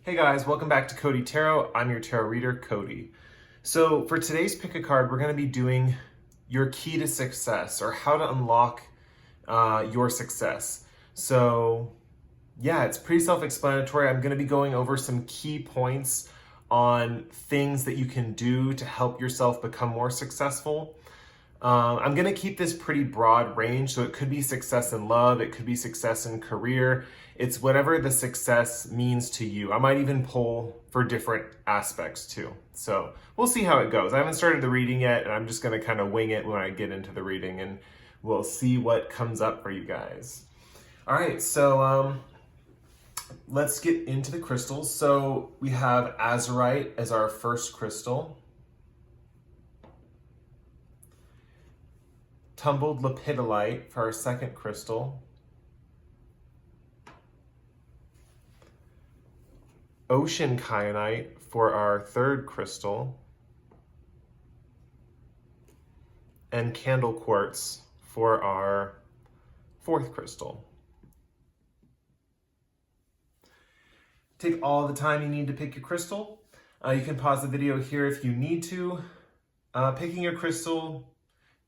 Hey guys, welcome back to Cody Tarot. I'm your tarot reader, Cody. So for today's pick a card, we're going to be doing your key to success, or how to unlock your success. So yeah, it's pretty self-explanatory. I'm going to be going over some key points on things that you can do to help yourself become more successful. I'm going to keep this pretty broad range, so it could be success in love, it could be success in career. It's whatever the success means to you. I might even pull for different aspects too. So we'll see how it goes. I haven't started the reading yet, and I'm just going to kind of wing it when I get into the reading, and we'll see what comes up for you guys. All right, so let's get into the crystals. So we have Azurite as our first crystal. Tumbled Lepidolite for our second crystal. Ocean Kyanite for our third crystal. And Candle Quartz for our fourth crystal. Take all the time you need to pick your crystal. You can pause the video here if you need to. Picking your crystal,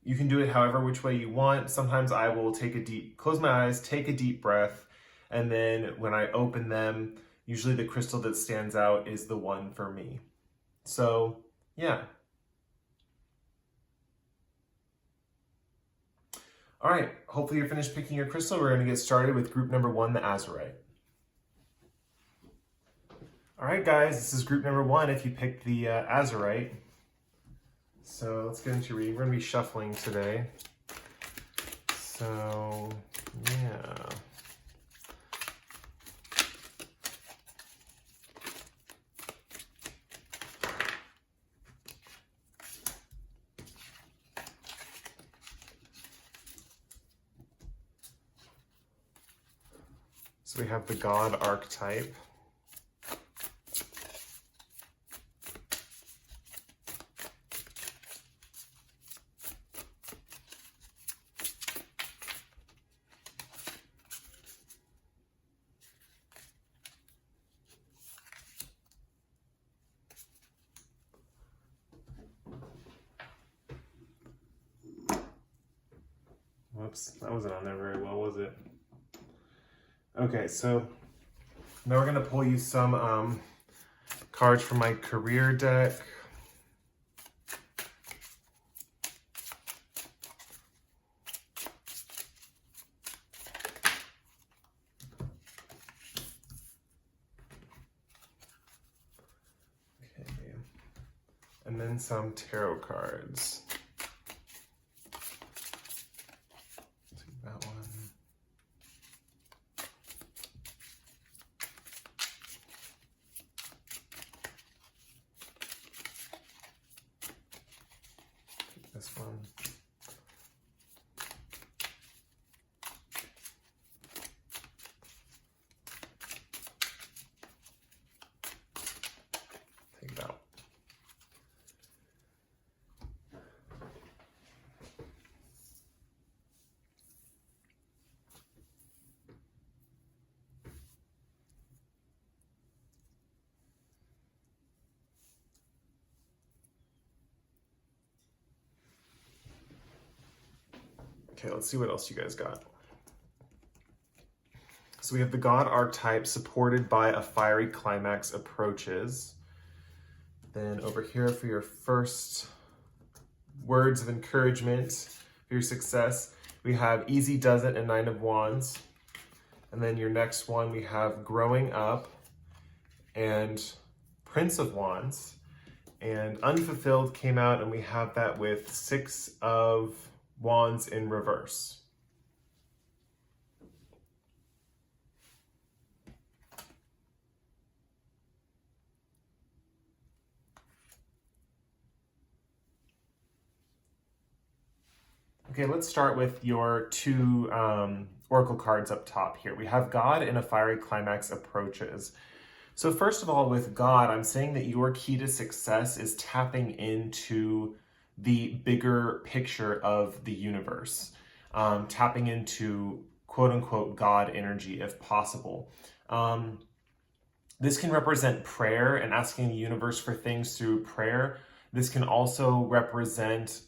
you can do it however which way you want. Sometimes I will close my eyes, take a deep breath, and then when I open them, usually the crystal that stands out is the one for me. So, yeah. All right, hopefully you're finished picking your crystal. We're going to get started with group number 1, the Azurite. All right, guys, this is group number 1 if you picked the Azurite. So let's get into reading. We're going to be shuffling today. So, yeah. So we have the God archetype. Whoops, that wasn't on there very well, was it? Okay, so now we're gonna pull you some cards from my career deck. Okay, and then some tarot cards. That one. Take this one. Take that one. Okay, let's see what else you guys got. So we have the God archetype supported by a fiery climax approaches. Then over here for your first words of encouragement for your success, we have easy does it and 9 of Wands. And then your next one, we have growing up and Prince of Wands. And unfulfilled came out, and we have that with 6 of Wands in reverse. Okay, let's start with your 2 oracle cards up top here. We have God and a fiery climax approaches. So first of all, with God, I'm saying that your key to success is tapping into the bigger picture of the universe, tapping into quote unquote God energy if possible. This can represent prayer and asking the universe for things through prayer. This can also represent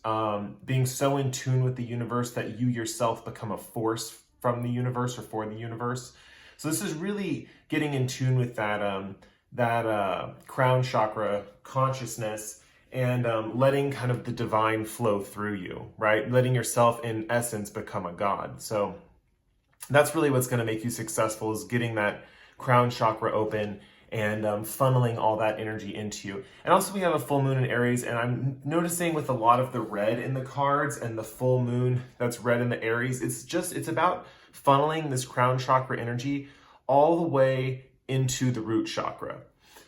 being so in tune with the universe that you yourself become a force from the universe or for the universe. So this is really getting in tune with that crown chakra consciousness and letting kind of the divine flow through you, right? Letting yourself, in essence, become a god. So that's really what's going to make you successful, is getting that crown chakra open and funneling all that energy into you. And also we have a full moon in Aries, and I'm noticing with a lot of the red in the cards and the full moon that's red in the Aries, it's about funneling this crown chakra energy all the way into the root chakra.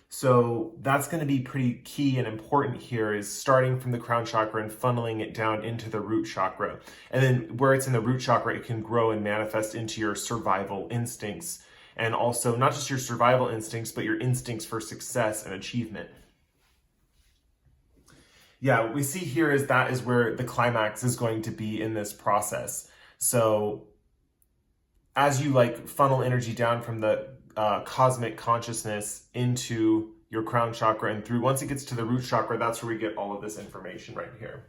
So that's going to be pretty key and important here, is starting from the crown chakra and funneling it down into the root chakra. And then where it's in the root chakra, it can grow and manifest into your survival instincts. And also not just your survival instincts, but your instincts for success and achievement. Yeah, what we see here is that is where the climax is going to be in this process. So as you like funnel energy down from the cosmic consciousness into your crown chakra and through, once it gets to the root chakra, that's where we get all of this information right here.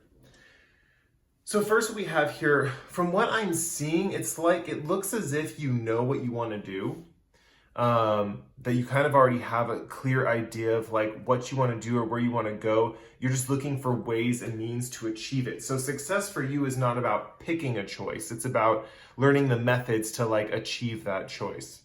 So first what we have here, from what I'm seeing, it's like it looks as if you know what you want to do, that you kind of already have a clear idea of like what you want to do or where you want to go. You're just looking for ways and means to achieve it. So success for you is not about picking a choice. It's about learning the methods to like achieve that choice.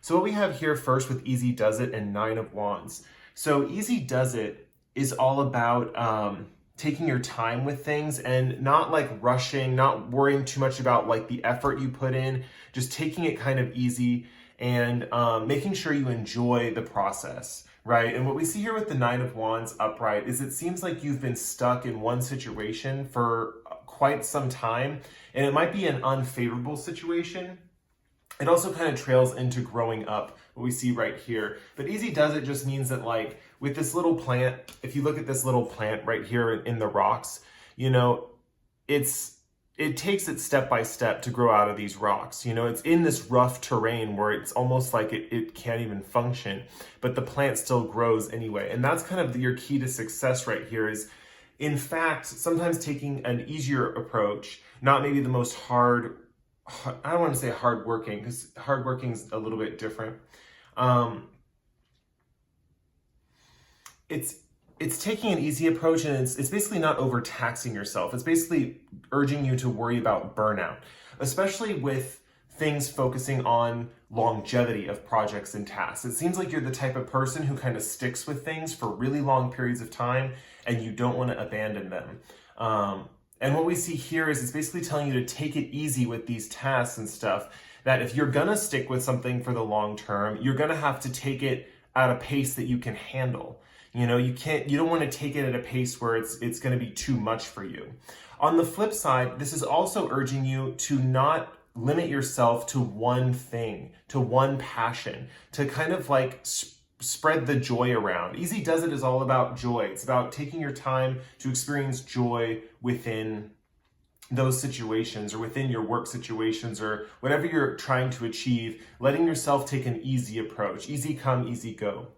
So what we have here first with Easy Does It and 9 of Wands. So Easy Does It is all about taking your time with things and not like rushing, not worrying too much about like the effort you put in, just taking it kind of easy and making sure you enjoy the process, right? And what we see here with the 9 of Wands upright is it seems like you've been stuck in one situation for quite some time, and it might be an unfavorable situation. It also kind of trails into growing up, what we see right here. But Easy Does It just means that like with this little plant, if you look at this little plant right here in the rocks, you know, it takes it step by step to grow out of these rocks. You know, it's in this rough terrain where it's almost like it can't even function, but the plant still grows anyway. And that's kind of your key to success right here is, in fact, sometimes taking an easier approach, not maybe the most I don't want to say hardworking, because hardworking is a little bit different. It's taking an easy approach, and it's basically not overtaxing yourself. It's basically urging you to worry about burnout, especially with things focusing on longevity of projects and tasks. It seems like you're the type of person who kind of sticks with things for really long periods of time, and you don't want to abandon them. And what we see here is it's basically telling you to take it easy with these tasks and stuff, that if you're gonna stick with something for the long term, you're gonna have to take it at a pace that you can handle. You know, you don't want to take it at a pace where it's going to be too much for you. On the flip side, this is also urging you to not limit yourself to one thing, to one passion, to kind of like spread the joy around. Easy Does It is all about joy. It's about taking your time to experience joy within those situations or within your work situations or whatever you're trying to achieve, letting yourself take an easy approach. Easy come, easy go.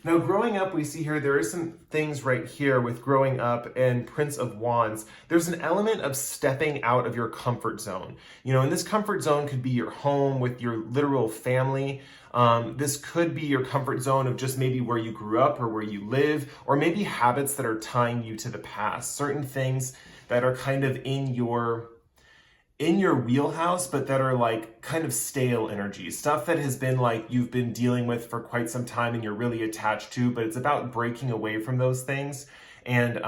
Now, growing up, we see here, there are some things right here with growing up and Prince of Wands. There's an element of stepping out of your comfort zone. You know, and this comfort zone could be your home with your literal family. This could be your comfort zone of just maybe where you grew up or where you live, or maybe habits that are tying you to the past, certain things that are kind of in your wheelhouse, but that are like kind of stale energy, stuff that has been like you've been dealing with for quite some time and you're really attached to, but it's about breaking away from those things and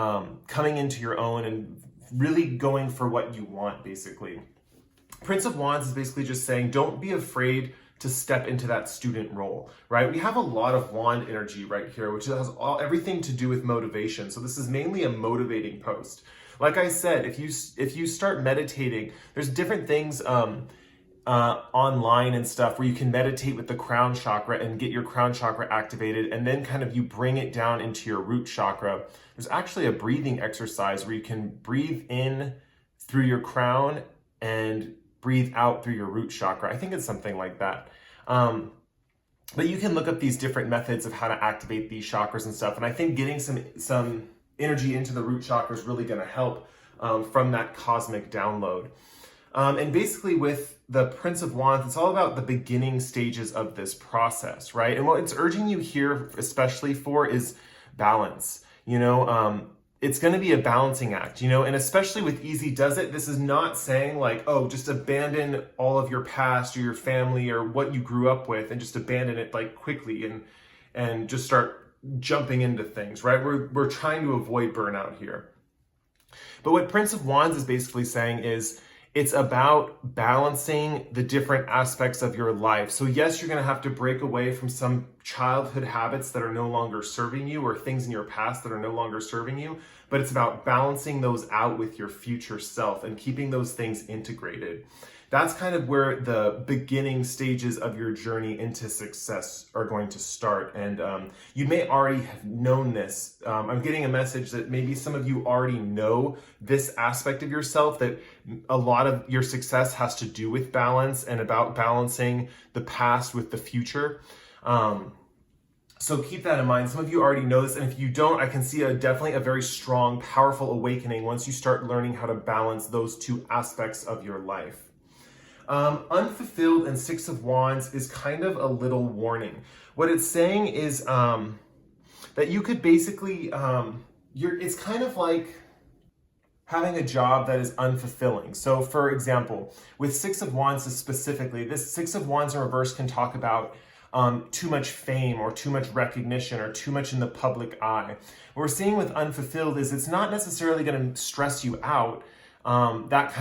coming into your own and really going for what you want, basically. Prince of Wands is basically just saying, don't be afraid to step into that student role, right? We have a lot of wand energy right here, which has everything to do with motivation. So this is mainly a motivating post. Like I said, if you start meditating, there's different things online and stuff where you can meditate with the crown chakra and get your crown chakra activated, and then kind of you bring it down into your root chakra. There's actually a breathing exercise where you can breathe in through your crown and breathe out through your root chakra. I think it's something like that. But you can look up these different methods of how to activate these chakras and stuff. And I think getting some energy into the root chakra is really going to help from that cosmic download. And basically with the Prince of Wands, it's all about the beginning stages of this process, right? And what it's urging you here especially for is balance. It's going to be a balancing act, and especially with Easy Does It, this is not saying like, oh, just abandon all of your past or your family or what you grew up with and just abandon it like quickly and just start jumping into things, right? We're trying to avoid burnout here. But what Prince of Wands is basically saying is it's about balancing the different aspects of your life. So yes, you're going to have to break away from some childhood habits that are no longer serving you or things in your past that are no longer serving you, but it's about balancing those out with your future self and keeping those things integrated. That's kind of where the beginning stages of your journey into success are going to start. And you may already have known this. I'm getting a message that maybe some of you already know this aspect of yourself, that a lot of your success has to do with balance and about balancing the past with the future. So keep that in mind. Some of you already know this, and if you don't, I can see definitely a very strong, powerful awakening once you start learning how to balance those two aspects of your life. Unfulfilled and Six of Wands is kind of a little warning. What it's saying is that you could basically, it's kind of like having a job that is unfulfilling. So for example, with Six of Wands specifically, this Six of Wands in reverse can talk about too much fame or too much recognition or too much in the public eye. What we're seeing with unfulfilled is it's not necessarily going to stress you out, that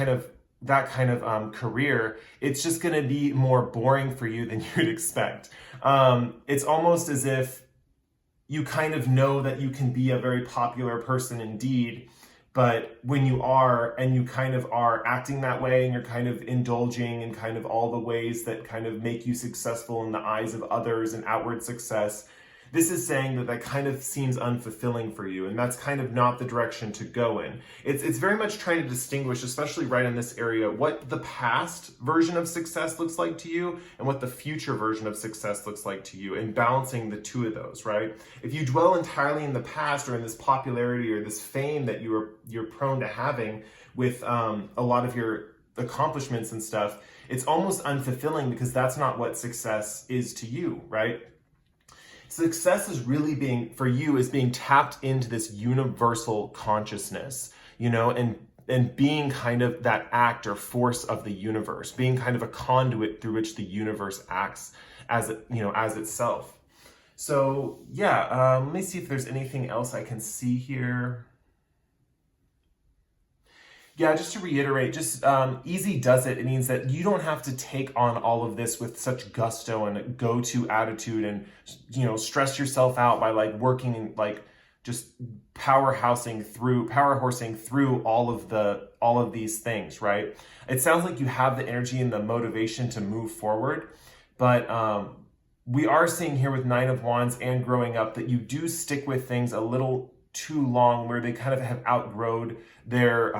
kind of career. It's just going to be more boring for you than you'd expect. It's almost as if you kind of know that you can be a very popular person indeed, but when you are, and you kind of are acting that way, and you're kind of indulging in kind of all the ways that kind of make you successful in the eyes of others and outward success, this is saying that kind of seems unfulfilling for you, and that's kind of not the direction to go in. It's very much trying to distinguish, especially right in this area, what the past version of success looks like to you and what the future version of success looks like to you, and balancing the two of those, right? If you dwell entirely in the past or in this popularity or this fame that you're prone to having with a lot of your accomplishments and stuff, it's almost unfulfilling because that's not what success is to you, right? Success is really being tapped into this universal consciousness, and being kind of that act or force of the universe, being kind of a conduit through which the universe acts as itself. So yeah, let me see if there's anything else I can see here. Yeah, just to reiterate, Easy Does It. It means that you don't have to take on all of this with such gusto and a go-to attitude and, stress yourself out by like working and like just power horsing through all of these things, right? It sounds like you have the energy and the motivation to move forward, but we are seeing here with Nine of Wands and growing up that you do stick with things a little too long, where they kind of have outgrown their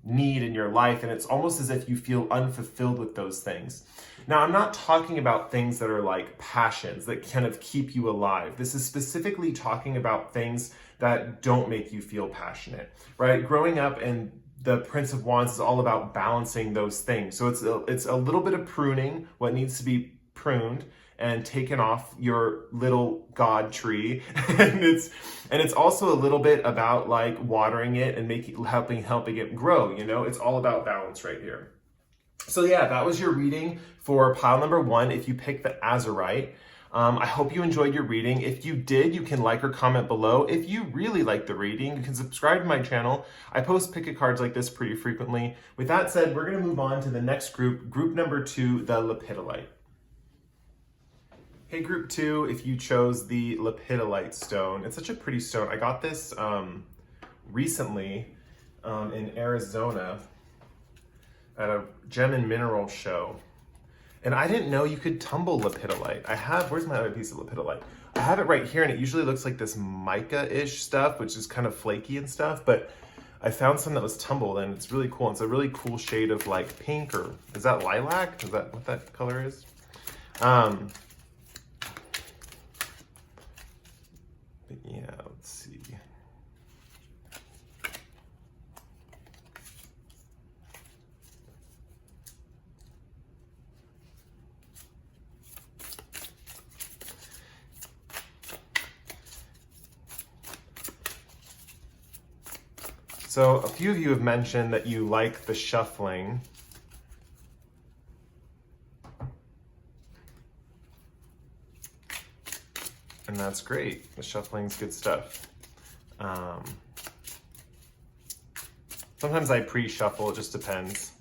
need in your life, and it's almost as if you feel unfulfilled with those things. Now, I'm not talking about things that are like passions that kind of keep you alive. This is specifically talking about things that don't make you feel passionate, right? Growing up, and the Prince of Wands is all about balancing those things. So it's a little bit of pruning what needs to be pruned and taken off your little god tree. and it's also a little bit about like watering it and helping it grow. It's all about balance right here. So yeah, that was your reading for pile number 1. If you picked the Azurite, I hope you enjoyed your reading. If you did, you can like or comment below. If you really like the reading, you can subscribe to my channel. I post pick a cards like this pretty frequently. With that said, we're going to move on to the next group number 2, the Lepidolite. Hey, group 2, if you chose the Lepidolite stone, it's such a pretty stone. I got this recently in Arizona at a gem and mineral show. And I didn't know you could tumble Lepidolite. Where's my other piece of Lepidolite? I have it right here, and it usually looks like this mica-ish stuff, which is kind of flaky and stuff, but I found some that was tumbled, and it's really cool. It's a really cool shade of like pink, or is that lilac? Is that what that color is? But yeah, let's see. So a few of you have mentioned that you like the shuffling. And that's great. The shuffling's good stuff. Sometimes I pre-shuffle, it just depends.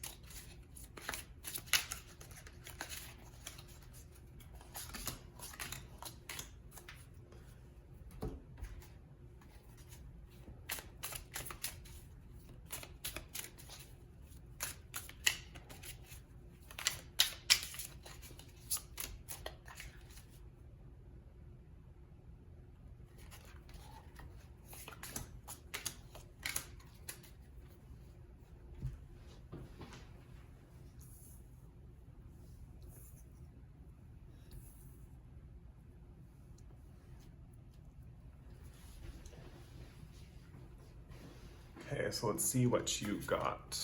Okay, so let's see what you got.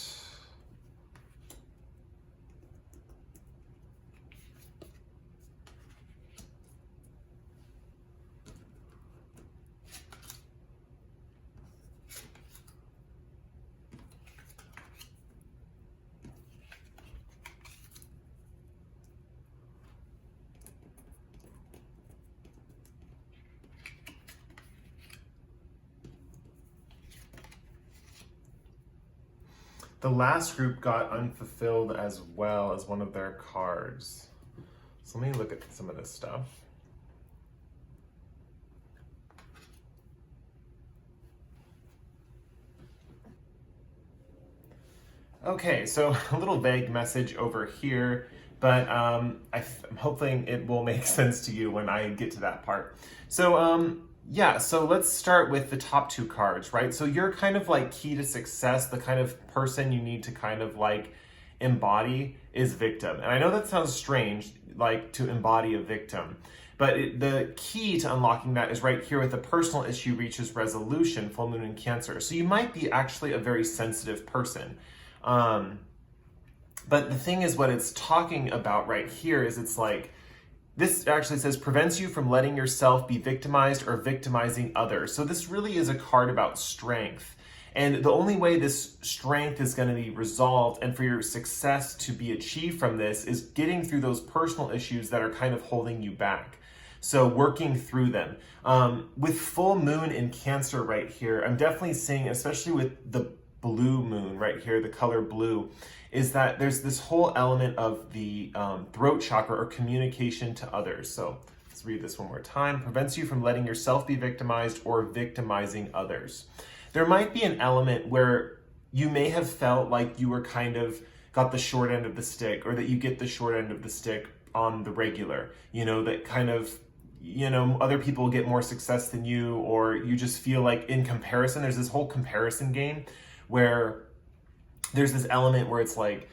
The last group got unfulfilled as well as one of their cards. So let me look at some of this stuff. Okay, so a little vague message over here, but I'm hoping it will make sense to you when I get to that part. So yeah, so let's start with the top two cards, right? So you're kind of like key to success, the kind of person you need to kind of like embody is victim. And I know that sounds strange, like to embody a victim, but the key to unlocking that is right here with the personal issue reaches resolution, full moon in Cancer. So you might be actually a very sensitive person. But the thing is, what it's talking about right here is it's like, this actually says prevents you from letting yourself be victimized or victimizing others. So this really is a card about strength. And the only way this strength is going to be resolved and for your success to be achieved from this is getting through those personal issues that are kind of holding you back. So working through them. With full moon in Cancer right here, I'm definitely seeing, especially with the blue moon right here, the color blue, is that there's this whole element of the throat chakra or communication to others. So let's read this one more time. Prevents you from letting yourself be victimized or victimizing others. There might be an element where you may have felt like you were kind of got the short end of the stick, or that you get the short end of the stick on the regular, you know, that kind of, you know, other people get more success than you, or you just feel like in comparison, there's this whole comparison game where there's this element where it's like,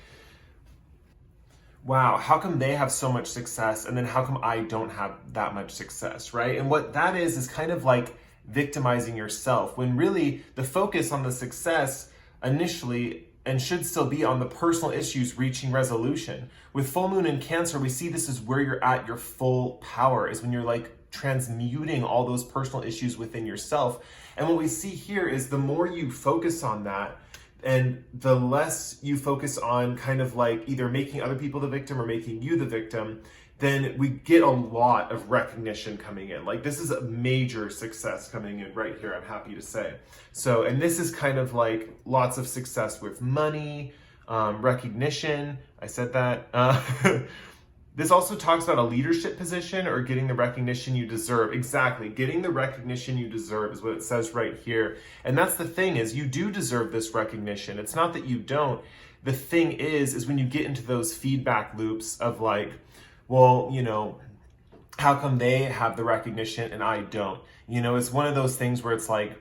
wow, how come they have so much success and then how come I don't have that much success, right? And what that is kind of like victimizing yourself, when really the focus on the success initially and should still be on the personal issues reaching resolution. With full moon in Cancer, we see this is where you're at your full power, is when you're like transmuting all those personal issues within yourself. And what we see here is the more you focus on that, and the less you focus on kind of like either making other people the victim or making you the victim, then we get a lot of recognition coming in. Like this is a major success coming in right here, I'm happy to say. So, and this is kind of like lots of success with money, recognition. I said that. This also talks about a leadership position or getting the recognition you deserve. Exactly. Getting the recognition you deserve is what it says right here. And that's the thing, is you do deserve this recognition. It's not that you don't. The thing is when you get into those feedback loops of like, well, you know, how come they have the recognition and I don't? You know, it's one of those things where it's like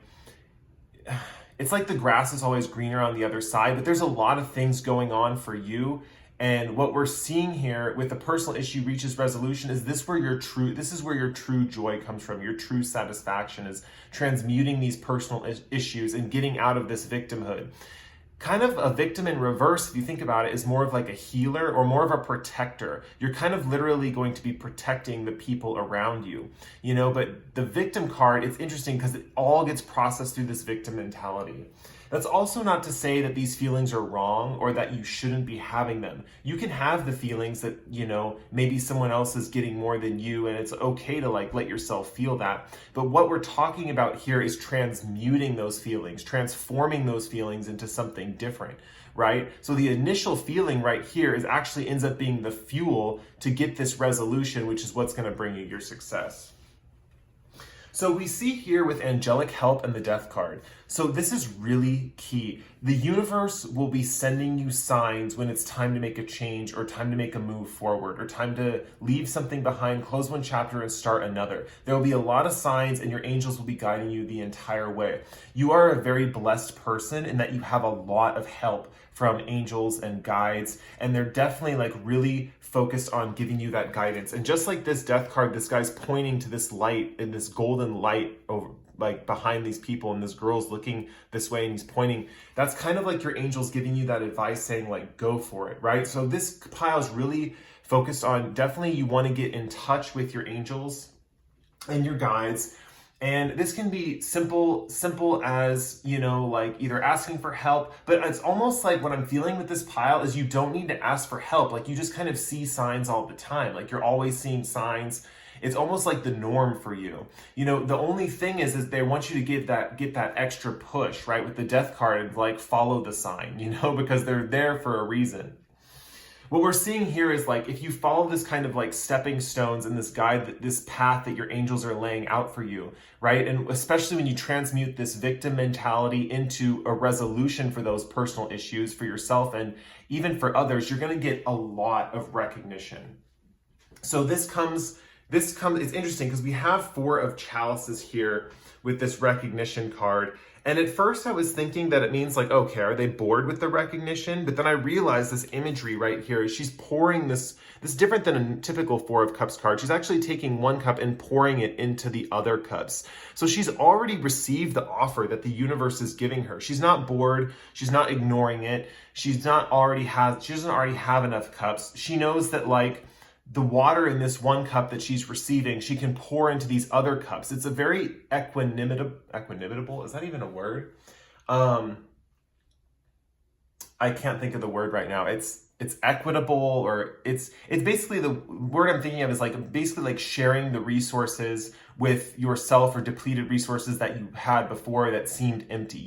the grass is always greener on the other side, but there's a lot of things going on for you. And what we're seeing here with the personal issue reaches resolution is this is where your true joy comes from. Your true satisfaction is transmuting these personal issues and getting out of this victimhood. Kind of a victim in reverse, if you think about it, is more of like a healer or more of a protector. You're kind of literally going to be protecting the people around you, but the victim card, it's interesting because it all gets processed through this victim mentality. That's also not to say that these feelings are wrong or that you shouldn't be having them. You can have the feelings that, maybe someone else is getting more than you, and it's okay to let yourself feel that. But what we're talking about here is transmuting those feelings, transforming those feelings into something different, right? So the initial feeling right here actually ends up being the fuel to get this resolution, which is what's going to bring you your success. So we see here with angelic help and the death card. So this is really key. The universe will be sending you signs when it's time to make a change or time to make a move forward or time to leave something behind, close one chapter and start another. There will be a lot of signs and your angels will be guiding you the entire way. You are a very blessed person in that you have a lot of help from angels and guides, and they're definitely really focused on giving you that guidance. And just like this death card, this guy's pointing to this light and this golden light over behind these people, and this girl's looking this way and he's pointing. That's kind of like your angels giving you that advice saying go for it, right? So this pile is really focused on definitely you want to get in touch with your angels and your guides. And this can be simple as, either asking for help, but it's almost like what I'm feeling with this pile is you don't need to ask for help. You just kind of see signs all the time. You're always seeing signs. It's almost like the norm for you. The only thing is they want you to get that extra push, right? With the death card, follow the sign, because they're there for a reason. What we're seeing here is if you follow this kind of stepping stones and this guide, this path that your angels are laying out for you, right? And especially when you transmute this victim mentality into a resolution for those personal issues for yourself and even for others, you're going to get a lot of recognition. So it's interesting because we have 4 of chalices here with this recognition card. And at first I was thinking that it means okay, are they bored with the recognition? But then I realized this imagery right here, she's pouring this different than a typical 4 of Cups card. She's actually taking one cup and pouring it into the other cups. So she's already received the offer that the universe is giving her. She's not bored. She's not ignoring it. She doesn't already have enough cups. She knows that the water in this one cup that she's receiving, she can pour into these other cups. It's a very equanimable, is that even a word? I can't think of the word right now. It's equitable, or it's basically the word I'm thinking of is basically sharing the resources with yourself or depleted resources that you had before that seemed empty.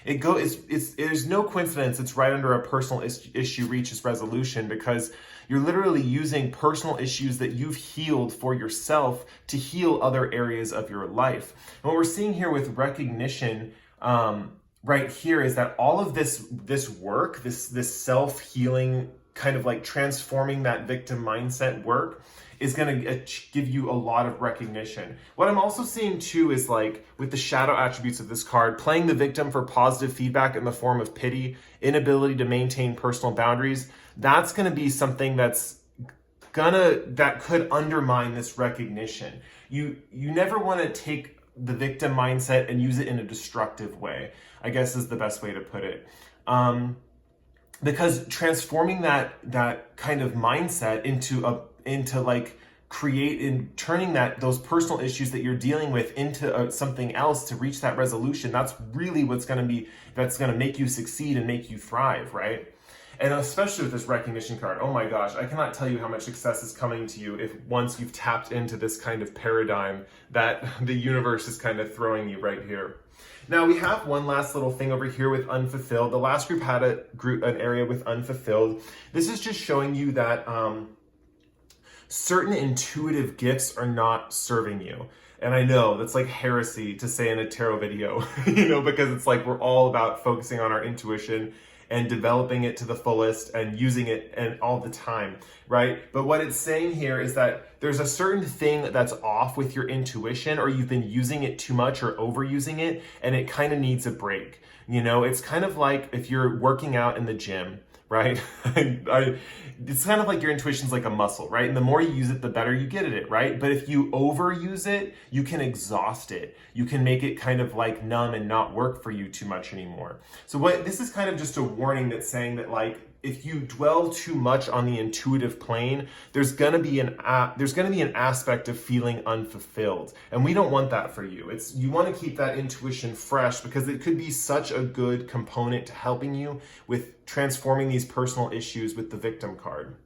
There's no coincidence. It's right under a personal issue reaches resolution because you're literally using personal issues that you've healed for yourself to heal other areas of your life. And what we're seeing here with recognition right here is that all of this work, this self-healing kind of transforming that victim mindset work is going to give you a lot of recognition. What I'm also seeing too is with the shadow attributes of this card, playing the victim for positive feedback in the form of pity, inability to maintain personal boundaries. That's going to be something that could undermine this recognition. You never want to take the victim mindset and use it in a destructive way, I guess is the best way to put it. Because transforming that kind of mindset into turning those personal issues that you're dealing with into something else to reach that resolution, that's really that's going to make you succeed and make you thrive, right? And especially with this recognition card, oh my gosh, I cannot tell you how much success is coming to you once you've tapped into this kind of paradigm that the universe is kind of throwing you right here. Now we have one last little thing over here with unfulfilled. The last group had an area with unfulfilled. This is just showing you that certain intuitive gifts are not serving you. And I know that's heresy to say in a tarot video, because it's we're all about focusing on our intuition and developing it to the fullest and using it and all the time, right? But what it's saying here is that there's a certain thing that's off with your intuition, or you've been using it too much or overusing it, and it kind of needs a break. It's kind of like if you're working out in the gym, right? It's kind of like your intuition's like a muscle, right? And the more you use it, the better you get at it, right? But if you overuse it, you can exhaust it. You can make it kind of like numb and not work for you too much anymore. So this is kind of just a warning that's saying that, like, if you dwell too much on the intuitive plane, there's gonna be an aspect of feeling unfulfilled, and we don't want that for you. You want to keep that intuition fresh because it could be such a good component to helping you with transforming these personal issues with the victim card.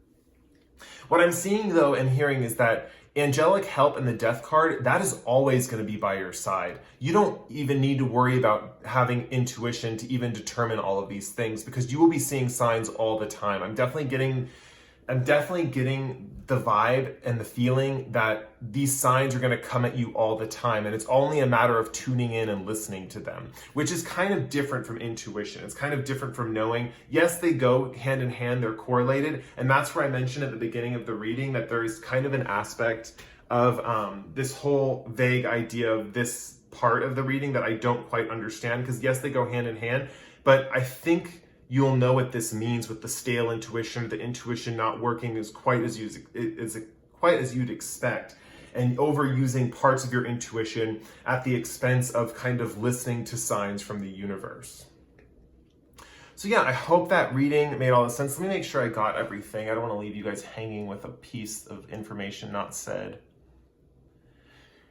What I'm seeing though and hearing is that angelic help and the death card, that is always going to be by your side. You don't even need to worry about having intuition to even determine all of these things, because you will be seeing signs all the time. I'm definitely getting the vibe and the feeling that these signs are going to come at you all the time, and it's only a matter of tuning in and listening to them, which is kind of different from intuition. It's kind of different from knowing. Yes, they go hand in hand, they're correlated, and that's where I mentioned at the beginning of the reading that there's kind of an aspect of this whole vague idea of this part of the reading that I don't quite understand, because yes, they go hand in hand, but I think you'll know what this means with the stale intuition, the intuition not working as quite as you'd expect, and overusing parts of your intuition at the expense of kind of listening to signs from the universe. So yeah, I hope that reading made all the sense. Let me make sure I got everything. I don't want to leave you guys hanging with a piece of information not said.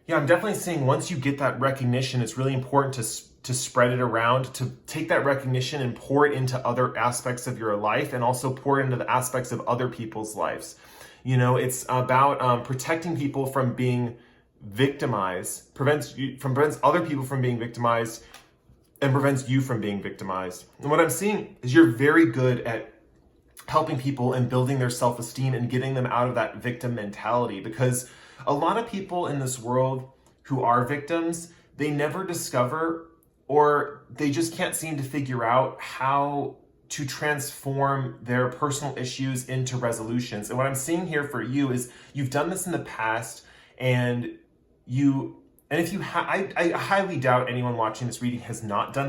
Yeah, I'm definitely seeing once you get that recognition, it's really important to spread it around, to take that recognition and pour it into other aspects of your life, and also pour it into the aspects of other people's lives. You know, it's about protecting people from being victimized, prevents other people from being victimized, and prevents you from being victimized. And what I'm seeing is you're very good at helping people and building their self-esteem and getting them out of that victim mentality, because a lot of people in this world who are victims, they never discover, or they just can't seem to figure out how to transform their personal issues into resolutions. And what I'm seeing here for you is you've done this in the past, and if you I highly doubt anyone watching this reading has not done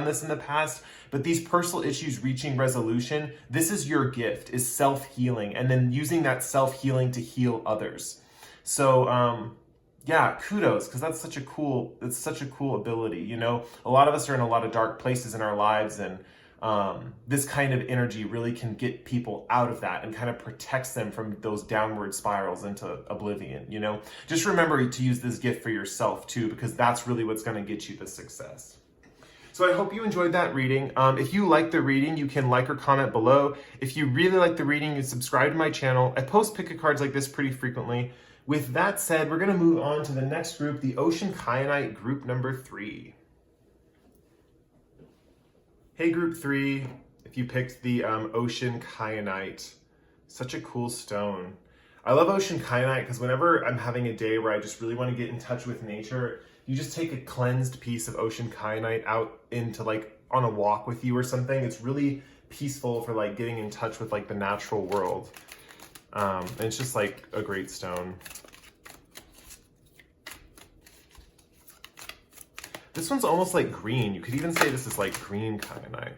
this in the past. But these personal issues reaching resolution, this is your gift, is self-healing, and then using that self-healing to heal others. So yeah, kudos, because it's such a cool ability. You know, a lot of us are in a lot of dark places in our lives, and this kind of energy really can get people out of that and kind of protects them from those downward spirals into oblivion. You know, just remember to use this gift for yourself too, because that's really what's going to get you the success. So I hope you enjoyed that reading. If you like the reading, you can like or comment below. If you really like the reading, you subscribe to my channel. I post pick cards like this pretty frequently. With that said, we're going to move on to the next group, the Ocean Kyanite group number 3. Hey, group 3, if you picked the Ocean Kyanite, such a cool stone. I love Ocean Kyanite because whenever I'm having a day where I just really want to get in touch with nature, you just take a cleansed piece of Ocean Kyanite out into like on a walk with you or something. It's really peaceful for like getting in touch with like the natural world. And it's just like a great stone. This one's almost like green. You could even say this is like green kyanite.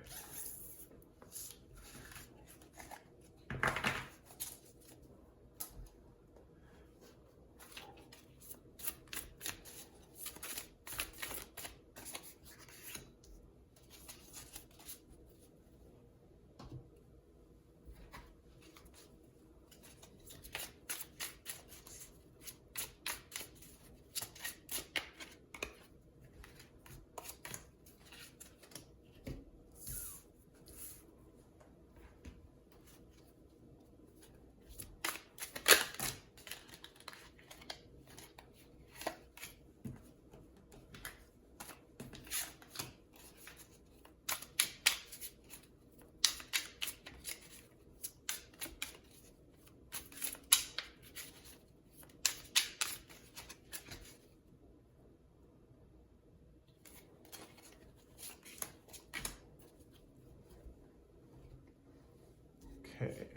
Okay.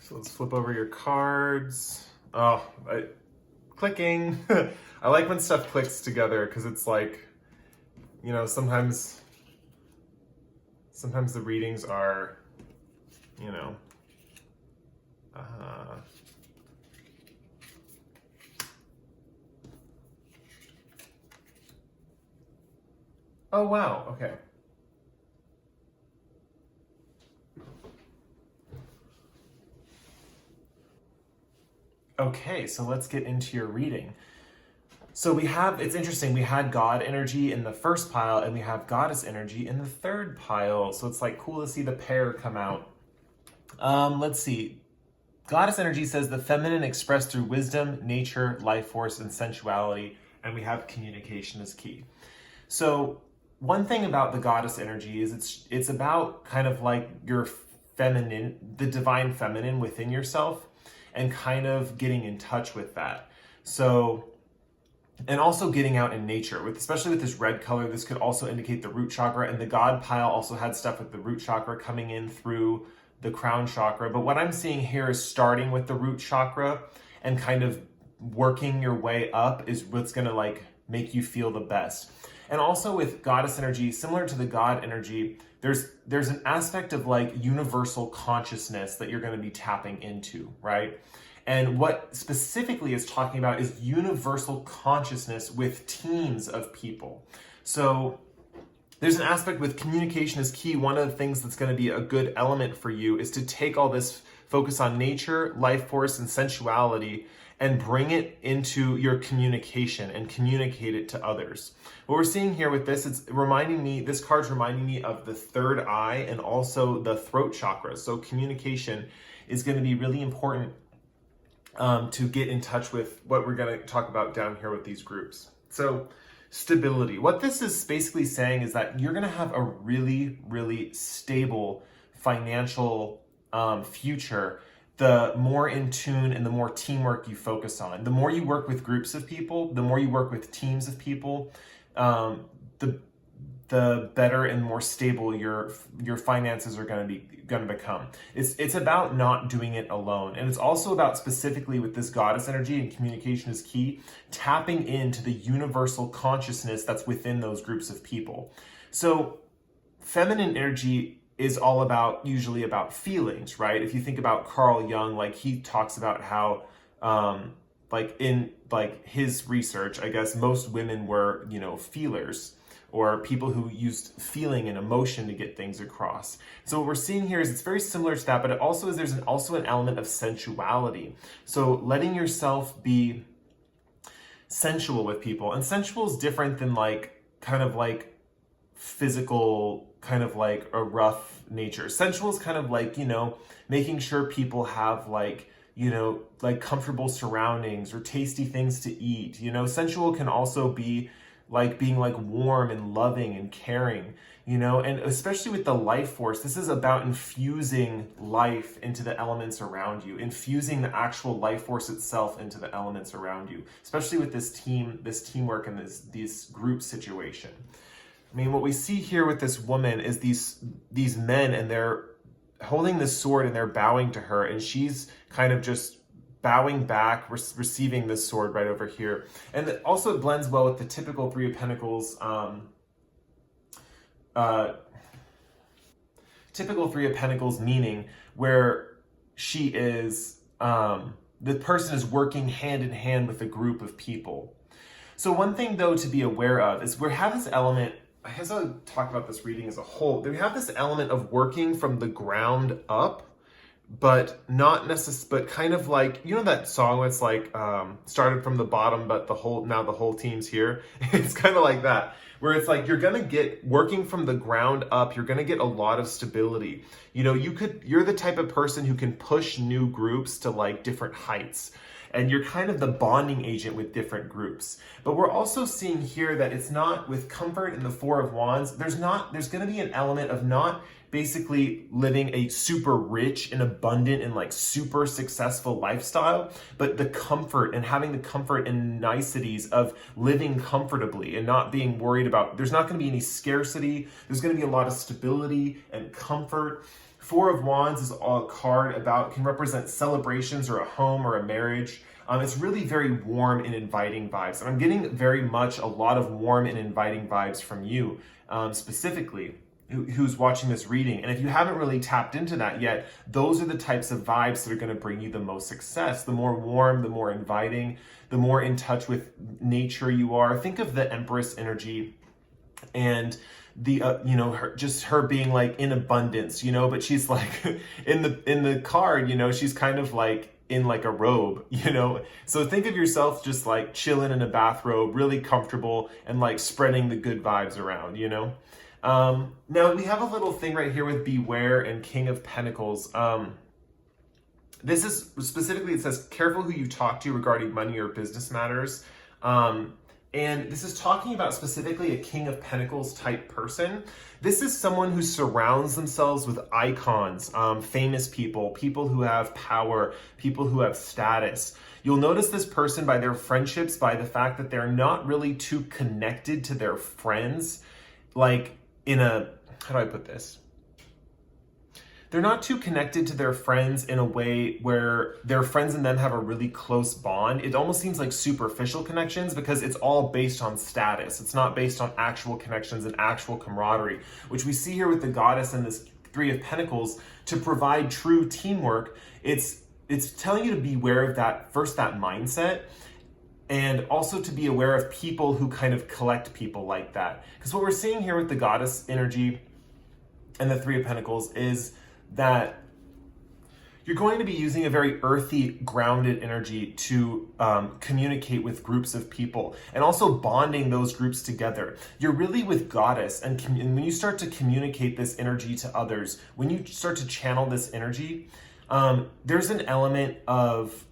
So let's flip over your cards. Oh, clicking. I like when stuff clicks together because it's like, you know, sometimes the readings are, you know, oh wow, okay. Okay, so let's get into your reading. So it's interesting, we had God energy in the first pile and we have goddess energy in the third pile. So it's like cool to see the pair come out. Let's see. Goddess energy says the feminine expressed through wisdom, nature, life force, and sensuality. And we have communication as key. So one thing about the goddess energy is it's about kind of like your feminine, the divine feminine within yourself, and kind of getting in touch with that. So, and also getting out in nature, especially with this red color, this could also indicate the root chakra, and the God pile also had stuff with the root chakra coming in through the crown chakra. But what I'm seeing here is starting with the root chakra and kind of working your way up is what's gonna like make you feel the best. And also with goddess energy, similar to the God energy, there's an aspect of like universal consciousness that you're going to be tapping into, right? And what specifically is talking about is universal consciousness with teams of people. So there's an aspect with communication is key. One of the things that's going to be a good element for you is to take all this focus on nature, life force, and sensuality and bring it into your communication and communicate it to others. What we're seeing here with this, this card's reminding me of the third eye and also the throat chakra. So communication is going to be really important to get in touch with what we're going to talk about down here with these groups. So stability. What this is basically saying is that you're going to have a really, really stable financial future the more in tune and the more teamwork you focus on. The more you work with groups of people, the more you work with teams of people, the better and more stable your finances are going to become. It's about not doing it alone, and it's also about, specifically with this goddess energy and communication is key, tapping into the universal consciousness that's within those groups of people. So feminine energy is usually about feelings, right? If you think about Carl Jung, like he talks about how, in his research, I guess most women were, feelers, or people who used feeling and emotion to get things across. So what we're seeing here is it's very similar to that, but it also is there's also an element of sensuality. So letting yourself be sensual with people, and sensual is different than physical, kind of like a rough nature. Sensual is kind of like, making sure people have comfortable surroundings or tasty things to eat. Sensual can also be like being warm and loving and caring, and especially with the life force, this is about infusing life into the elements around you, infusing the actual life force itself into the elements around you, especially with this teamwork and this group situation. I mean, what we see here with this woman is these men, and they're holding this sword and they're bowing to her, and she's kind of just bowing back, receiving this sword right over here. And also it blends well with the typical Three of Pentacles, meaning where she is, the person is working hand in hand with a group of people. So one thing though to be aware of is we have this element, I guess I'll talk about this reading as a whole. We have this element of working from the ground up, but not necessarily, but kind of like, that song where it's like, started from the bottom, but the whole team's here. It's kind of like that, where it's like, you're going to get working from the ground up. You're going to get a lot of stability. You're the type of person who can push new groups to different heights. And you're kind of the bonding agent with different groups. But we're also seeing here that it's not with comfort in the Four of Wands. There's going to be an element of not basically living a super rich and abundant and super successful lifestyle, but the comfort and having the comfort and niceties of living comfortably and not being worried about, there's not going to be any scarcity. There's going to be a lot of stability and comfort Four of Wands is a card about, can represent celebrations or a home or a marriage. It's really very warm and inviting vibes. And I'm getting very much a lot of warm and inviting vibes from you, specifically, who's watching this reading. And if you haven't really tapped into that yet, those are the types of vibes that are going to bring you the most success. The more warm, the more inviting, the more in touch with nature you are. Think of the Empress energy and the her being like in abundance, but she's like in the card, she's kind of like in like a robe, so think of yourself just like chilling in a bathrobe, really comfortable, and like spreading the good vibes around. Now we have a little thing right here with Beware and King of Pentacles. This is specifically, it says careful who you talk to regarding money or business matters. And this is talking about specifically a King of Pentacles type person. This is someone who surrounds themselves with icons, famous people, people who have power, people who have status. You'll notice this person by their friendships, by the fact that they're not really too connected to their friends. Like how do I put this? They're not too connected to their friends in a way where their friends and them have a really close bond. It almost seems like superficial connections because it's all based on status. It's not based on actual connections and actual camaraderie, which we see here with the Goddess and this Three of Pentacles. To provide true teamwork, it's telling you to be aware of that mindset, and also to be aware of people who kind of collect people like that. Because what we're seeing here with the Goddess energy and the Three of Pentacles is that you're going to be using a very earthy, grounded energy to communicate with groups of people, and also bonding those groups together. You're really with Goddess, and when you start to communicate this energy to others, when you start to channel this energy, there's an element of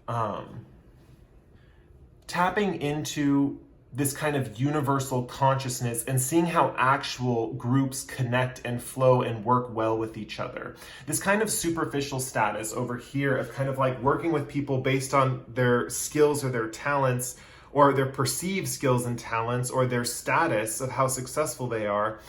tapping into this kind of universal consciousness and seeing how actual groups connect and flow and work well with each other. This kind of superficial status over here of kind of like working with people based on their skills or their talents, or their perceived skills and talents, or their status of how successful they are,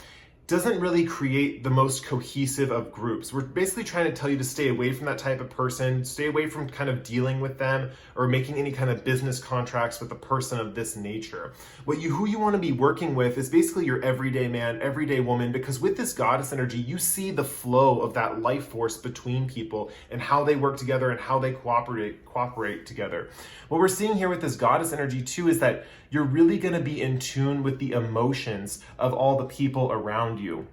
doesn't really create the most cohesive of groups. We're basically trying to tell you to stay away from that type of person, stay away from kind of dealing with them or making any kind of business contracts with a person of this nature. Who you want to be working with is basically your everyday man, everyday woman, because with this Goddess energy, you see the flow of that life force between people and how they work together and how they cooperate together. What we're seeing here with this Goddess energy too is that you're really going to be in tune with the emotions of all the people around you,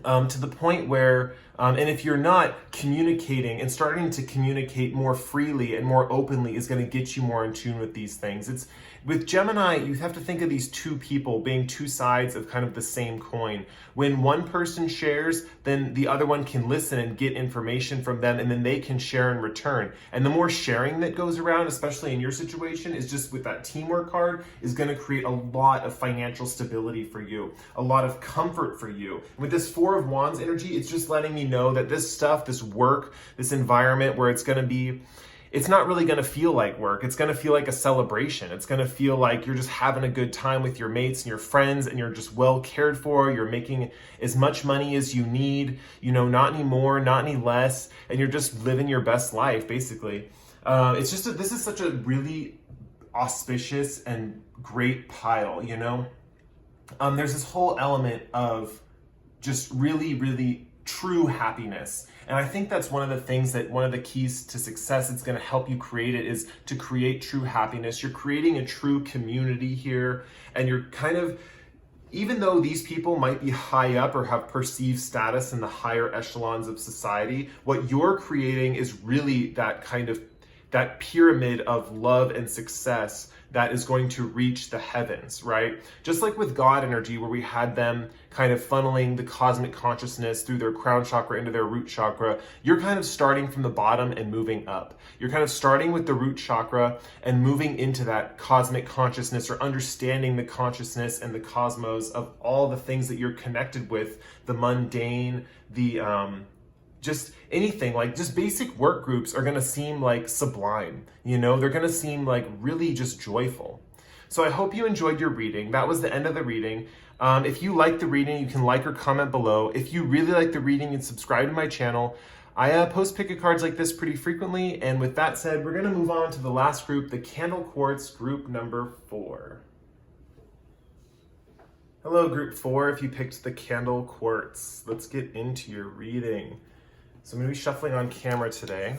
to the point where, and if you're not communicating and starting to communicate more freely and more openly, is going to get you more in tune with these things. With Gemini, you have to think of these two people being two sides of kind of the same coin. When one person shares, then the other one can listen and get information from them, and then they can share in return. And the more sharing that goes around, especially in your situation, is just with that teamwork card, is going to create a lot of financial stability for you, a lot of comfort for you. And with this Four of Wands energy, it's just letting me know that this stuff, this work, this environment where it's not really going to feel like work. It's going to feel like a celebration. It's going to feel like you're just having a good time with your mates and your friends, and you're just well cared for. You're making as much money as you need, not any more, not any less, and you're just living your best life, basically. This is such a really auspicious and great pile, There's this whole element of just really, really true happiness. And I think that's one of the keys to success. It's going to help you create it, is to create true happiness. You're creating a true community here, and you're kind of, even though these people might be high up or have perceived status in the higher echelons of society, what you're creating is really that pyramid of love and success that is going to reach the heavens, right? Just like with God energy, where we had them kind of funneling the cosmic consciousness through their crown chakra into their root chakra, you're kind of starting from the bottom and moving up. You're kind of starting with the root chakra and moving into that cosmic consciousness, or understanding the consciousness and the cosmos of all the things that you're connected with, the mundane, just anything, like just basic work groups are going to seem like sublime, they're going to seem like really just joyful. So I hope you enjoyed your reading. That was the end of the reading. If you like the reading, you can like or comment below. If you really like the reading, and subscribe to my channel. I post pick a cards like this pretty frequently. And with that said, we're going to move on to the last group, the Candle Quartz, group number 4. Hello, group 4, if you picked the Candle Quartz. Let's get into your reading. So I'm going to be shuffling on camera today.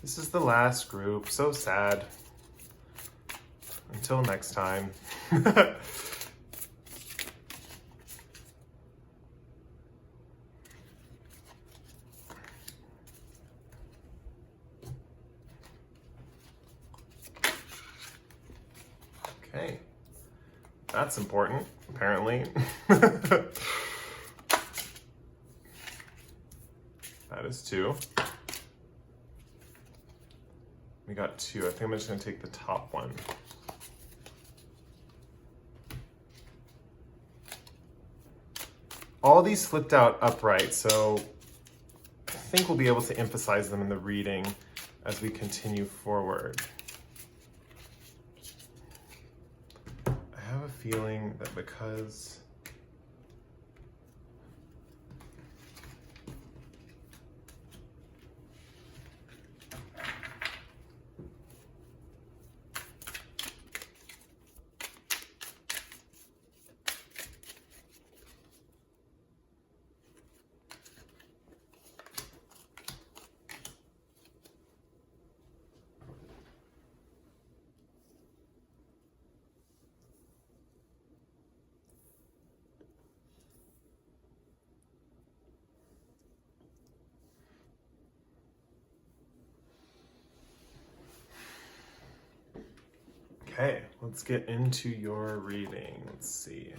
This is the last group. So sad. Until next time. Okay. That's important, apparently. That is 2. We got 2. I think I'm just going to take the top one. All these flipped out upright, so I think we'll be able to emphasize them in the reading as we continue forward. I have a feeling that because okay, let's get into your reading. Let's see.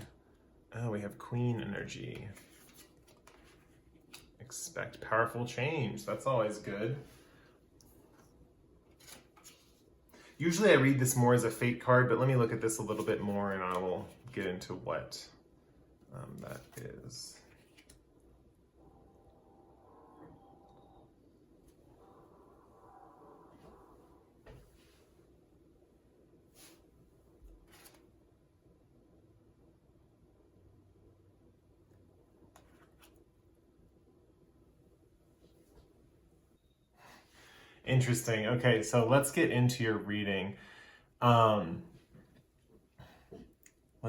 Oh, we have Queen energy. Expect powerful change. That's always good. Usually I read this more as a fate card, but let me look at this a little bit more and I will get into what that is. Interesting. Okay, so let's get into your reading. Let's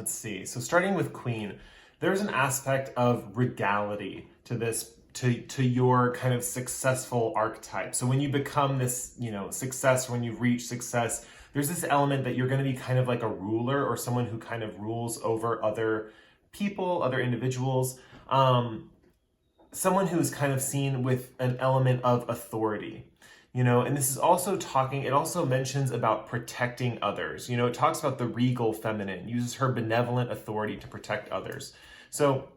see. So starting with Queen, there's an aspect of regality to this, to your kind of successful archetype. So when you become this, success, when you reach success, there's this element that you're going to be kind of like a ruler or someone who kind of rules over other people, other individuals. Someone who is kind of seen with an element of authority. And this is also it also mentions about protecting others. It talks about the regal feminine, uses her benevolent authority to protect others. So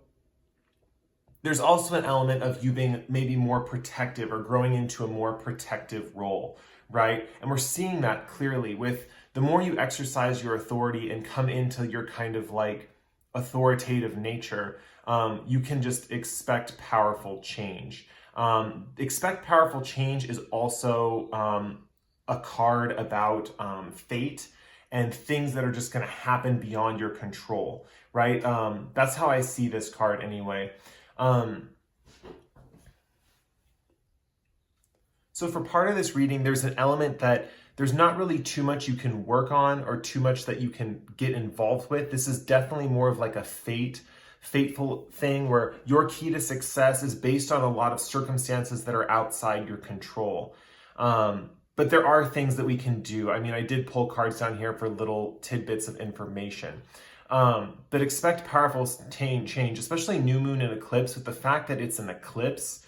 there's also an element of you being maybe more protective or growing into a more protective role, right? And we're seeing that clearly with the more you exercise your authority and come into your kind of like authoritative nature, you can just expect powerful change. Expect powerful change is also a card about fate and things that are just going to happen beyond your control, right? That's how I see this card anyway. So for part of this reading, there's an element that there's not really too much you can work on or too much that you can get involved with. This is definitely more of like a fateful thing where your key to success is based on a lot of circumstances that are outside your control. But there are things that we can do. I mean, I did pull cards down here for little tidbits of information. But expect powerful change, especially new moon and eclipse. With the fact that it's an eclipse,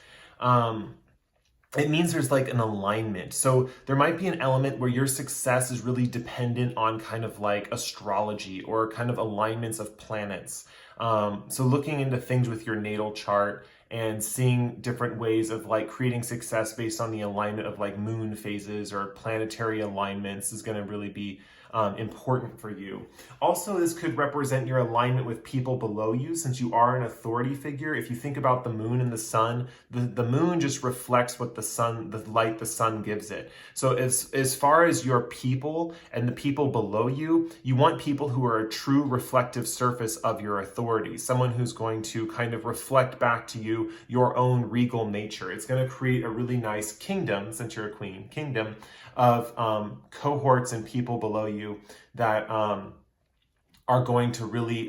it means there's like an alignment. So there might be an element where your success is really dependent on kind of like astrology or kind of alignments of planets. So looking into things with your natal chart and seeing different ways of like creating success based on the alignment of like moon phases or planetary alignments is going to really be important for you. Also, this could represent your alignment with people below you, since you are an authority figure. If you think about the moon and the sun, the moon just reflects what the light the sun gives it. So as far as your people and the people below you, you want people who are a true reflective surface of your authority, someone who's going to kind of reflect back to you your own regal nature. It's going to create a really nice kingdom, since you're a queen, kingdom of cohorts and people below you that are going to really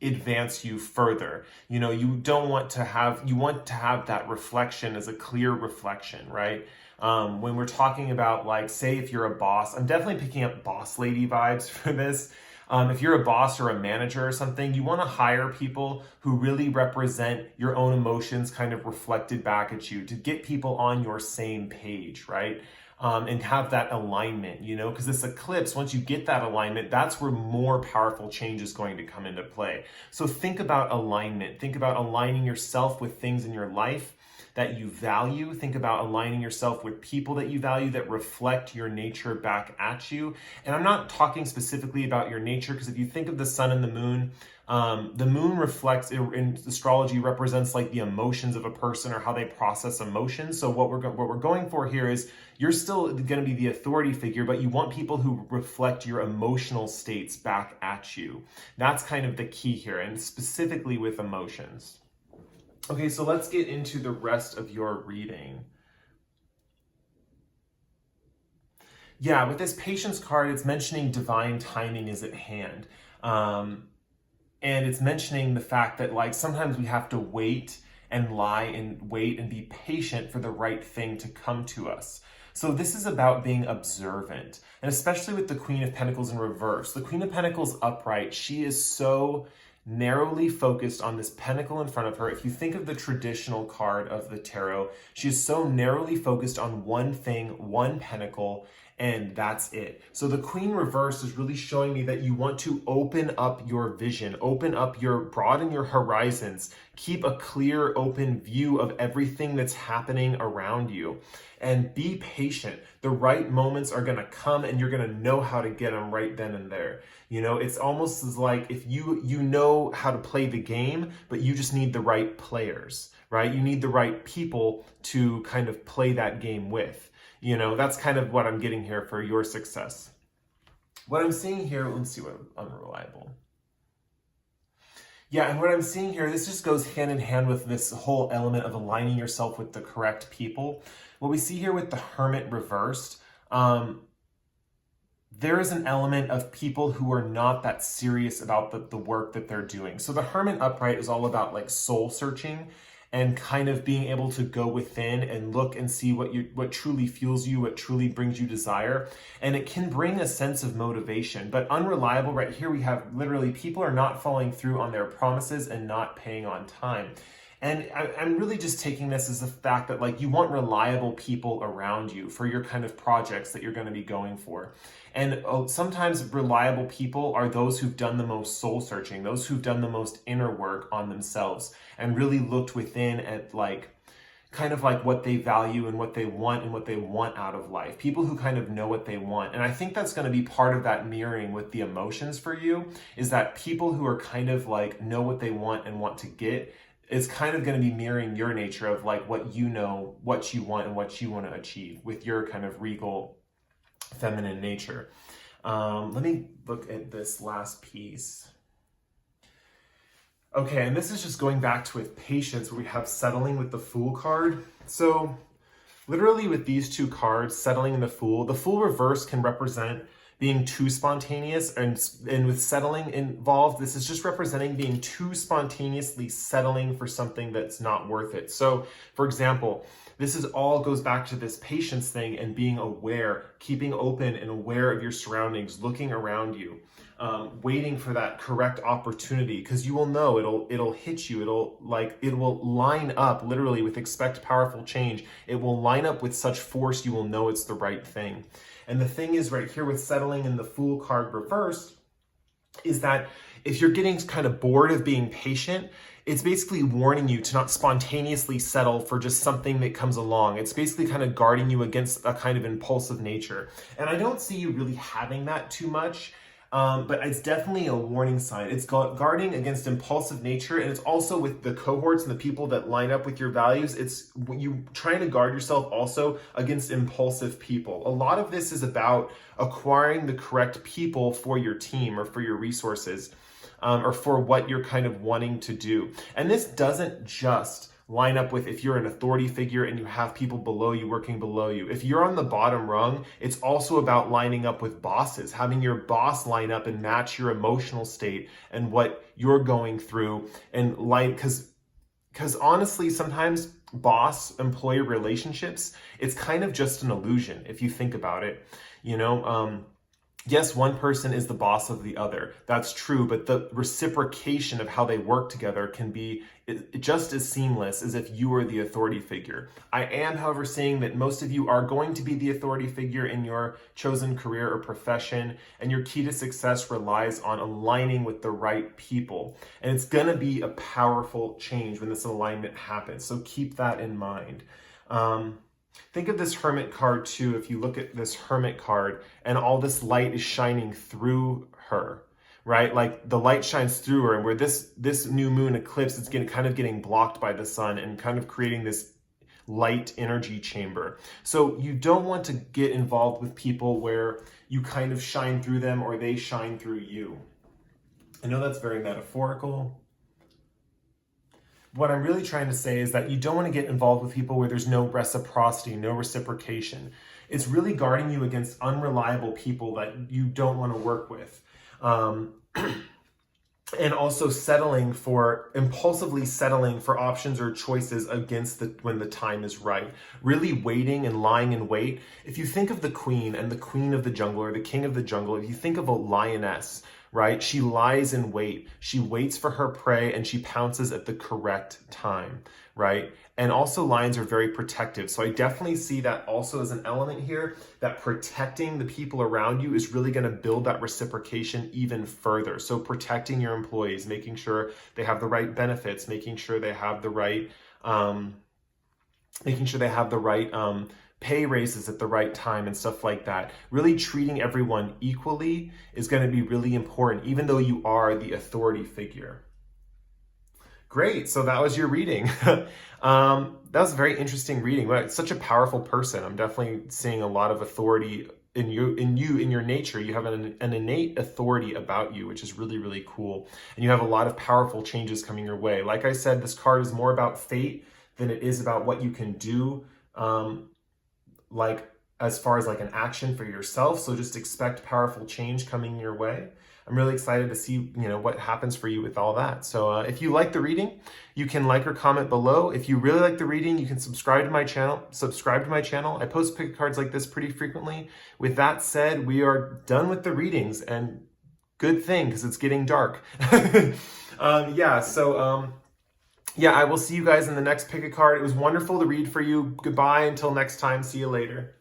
advance you further. You know, you want to have that reflection as a clear reflection, right? When we're talking about, like, say if you're a boss, I'm definitely picking up boss lady vibes for this. If you're a boss or a manager or something, you want to hire people who really represent your own emotions kind of reflected back at you, to get people on your same page, right? And have that alignment, you know, because this eclipse, once you get that alignment, that's where more powerful change is going to come into play. So think about alignment. Think about aligning yourself with things in your life that you value. Think about aligning yourself with people that you value, that reflect your nature back at you. And I'm not talking specifically about your nature, because if you think of the sun and the moon reflects, in astrology, represents like the emotions of a person or how they process emotions. So what we're going for here is, you're still going to be the authority figure, but you want people who reflect your emotional states back at you. That's kind of the key here, and specifically with emotions. Okay, so let's get into the rest of your reading. Yeah, with this patience card, it's mentioning divine timing is at hand. And it's mentioning the fact that, like, sometimes we have to wait and wait and be patient for the right thing to come to us. So this is about being observant, and especially with the Queen of Pentacles in reverse. The Queen of Pentacles upright, she is so narrowly focused on this pentacle in front of her. If you think of the traditional card of the tarot, she is so narrowly focused on one thing, one pentacle, and that's it. So the Queen reverse is really showing me that you want to open up your vision, broaden your horizons, keep a clear, open view of everything that's happening around you, and be patient. The right moments are going to come, and you're going to know how to get them right then and there. You know, it's almost as like if you know how to play the game, but you just need the right players, right? You need the right people to kind of play that game with. You know, that's kind of what I'm getting here for your success. What I'm seeing here, let's see what unreliable. Yeah, and what I'm seeing here, this just goes hand in hand with this whole element of aligning yourself with the correct people. What we see here with the Hermit reversed, there is an element of people who are not that serious about the work that they're doing. So the Hermit upright is all about like soul searching and kind of being able to go within and look and see what truly fuels you, what truly brings you desire. And it can bring a sense of motivation. But unreliable, right here we have literally people are not following through on their promises and not paying on time. And I'm really just taking this as the fact that, like, you want reliable people around you for your kind of projects that you're going to be going for. And sometimes reliable people are those who've done the most soul searching, those who've done the most inner work on themselves and really looked within at like kind of like what they value and what they want out of life. People who kind of know what they want. And I think that's going to be part of that mirroring with the emotions for you, is that people who are kind of like know what they want and want to get is kind of going to be mirroring your nature of like what you know, what you want, and what you want to achieve with your kind of regal feminine nature. Let me look at this last piece. Okay, and this is just going back to with patience, where we have settling with the Fool card. So literally with these two cards, settling and the Fool reverse can represent being too spontaneous, and with settling involved, this is just representing being too spontaneously settling for something that's not worth it. So, for example, this is all goes back to this patience thing and being aware, keeping open and aware of your surroundings, looking around you, waiting for that correct opportunity, because you will know it'll hit you. It will line up literally with expect powerful change. It will line up with such force you will know it's the right thing. And the thing is right here with settling and the Fool card reversed, is that if you're getting kind of bored of being patient, it's basically warning you to not spontaneously settle for just something that comes along. It's basically kind of guarding you against a kind of impulsive nature. And I don't see you really having that too much, but it's definitely a warning sign. It's guarding against impulsive nature, and it's also with the cohorts and the people that line up with your values. It's you trying to guard yourself also against impulsive people. A lot of this is about acquiring the correct people for your team or for your resources. Or for what you're kind of wanting to do. And this doesn't just line up with if you're an authority figure and you have people below you working below you. If you're on the bottom rung, it's also about lining up with bosses, having your boss line up and match your emotional state and what you're going through. And because honestly, sometimes boss-employee relationships, it's kind of just an illusion if you think about it, Yes, one person is the boss of the other. That's true, but the reciprocation of how they work together can be just as seamless as if you were the authority figure. I am, however, saying that most of you are going to be the authority figure in your chosen career or profession, and your key to success relies on aligning with the right people. And it's going to be a powerful change when this alignment happens, so keep that in mind. Think of this Hermit card too. If you look at this Hermit card and all this light is shining through her, right? Like the light shines through her, and where this new moon eclipse, it's kind of getting blocked by the sun and kind of creating this light energy chamber. So you don't want to get involved with people where you kind of shine through them or they shine through you. I know that's very metaphorical. What I'm really trying to say is that you don't want to get involved with people where there's no reciprocity, no reciprocation. It's really guarding you against unreliable people that you don't want to work with. And also impulsively settling for options or choices against when the time is right. Really waiting and lying in wait. If you think of the queen and the queen of the jungle or the king of the jungle, if you think of a lioness, right? She lies in wait. She waits for her prey and she pounces at the correct time, right? And also lions are very protective. So I definitely see that also as an element here, that protecting the people around you is really going to build that reciprocation even further. So protecting your employees, making sure they have the right benefits, making sure they have the right, pay raises at the right time and stuff like that. Really treating everyone equally is going to be really important, even though you are the authority figure. Great, so that was your reading. That was a very interesting reading. Wow, such a powerful person. I'm definitely seeing a lot of authority in your nature. You have an innate authority about you, which is really, really cool. And you have a lot of powerful changes coming your way. Like I said, this card is more about fate than it is about what you can do. Like as far as like an action for yourself. So just expect powerful change coming your way. I'm really excited to see, what happens for you with all that. So if you like the reading, you can like or comment below. If you really like the reading, you can subscribe to my channel. I post pick cards like this pretty frequently. With that said, we are done with the readings, and good thing because it's getting dark. Yeah, I will see you guys in the next pick a card. It was wonderful to read for you. Goodbye until next time. See you later.